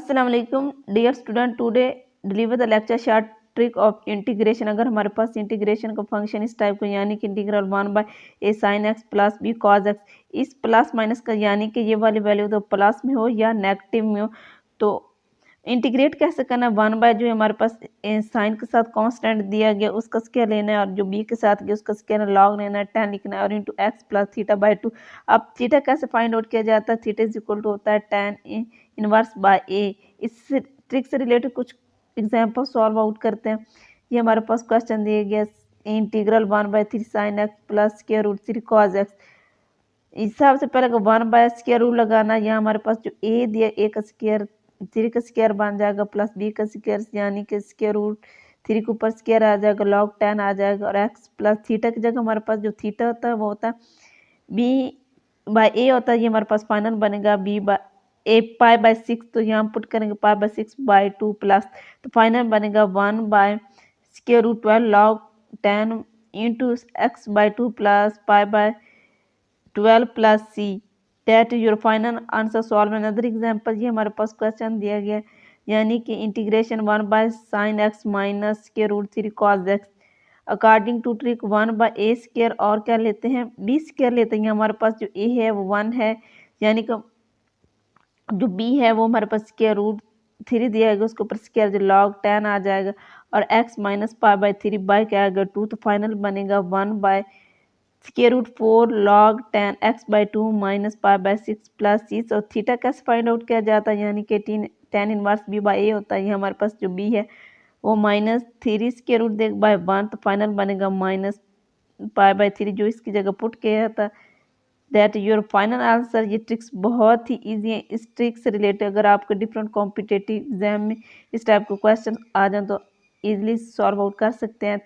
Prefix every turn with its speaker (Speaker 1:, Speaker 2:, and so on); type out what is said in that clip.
Speaker 1: अस्सलाम वालेकुम dear student, today deliver the lecture short trick of integration. अगर हमारे पास इंटीग्रेशन का फंक्शन इस टाइप को यानी कि integral 1/a sin x plus b cos x, इस प्लस माइनस का यानी कि ये वाली वैल्यू तो प्लस में हो या नेगेटिव में हो तो इंटीग्रेट कैसे करना है। 1 जो है हमारे पास साइन के साथ कांस्टेंट दिया गया उसका स्क्वायर लेना है और जो b के साथ गया उसका स्क्वायर लॉग लेना है 10 लिखना है और into x plus theta by 2। अब थीटा कैसे फाइंड आउट किया जाता है, थीटा इज इक्वल टू होता है tan इनवर्स बाय a। इस ट्रिक से रिलेटेड कुछ एग्जाम्पल सॉल्व आउट करते हैं। ये हमारे पास क्वेश्चन दिए गया integral 1/3 sin x plus square root 3 cos x। इस हिसाब से पहले 1/स्क्वायर रूट लगाना। यहाँ हमारे पास जो a दिया a का स्क्वायर 3 का स्क्वायर बन जाएगा प्लस b का स्क्वायर यानी कि स्क्वायर रूट 3 के ऊपर स्क्वायर आ जाएगा लॉग 10 आ जाएगा और x प्लस थीटा की जगह हमारे पास जो थीटा होता है वो होता है b/a होता है। ये हमारे पास फाइनल बनेगा a π/6, तो यहाँ पुट करेंगे π/6/2 प्लस तो फाइनल बनेगा 1/√12 log 10 into x/2 plus π/12 plus c। That is your final answer. Solve another example. ये हमारे पास क्वेश्चन दिया गया यानी कि integration 1/sin x minus square root 3 cos x according to trick 1/a square और क्या लेते हैं b स्क्वायर लेते हैं। हमारे पास जो a है वो 1 है यानी कि जो b है वो हमारे पास स्क्वायर रूट 3 दिया है उसके ऊपर स्क्वायर जो log 10 आ जाएगा और x माइनस π/3 बाई क्या आएगा 2, तो फाइनल बनेगा 1/√4 log 10 x/2 minus π/6 plus c। और थीटा कैसे फाइंड आउट किया जाता है यानी कि tan इनवर्स b/a होता है। ये हमारे पास जो b है वो -3 स्क्वायर रूट दे बाय 1, तो फाइनल बनेगा -π/3 जो इसकी जगह पुट किया था। That your final answer. ये ट्रिक्स बहुत ही इजी है। इस ट्रिक से रिलेटेड अगर आपको डिफरेंट कॉम्पिटिटिव एग्जाम में इस टाइप के क्वेश्चन आ जाए तो इजीली सॉल्व आउट कर सकते हैं।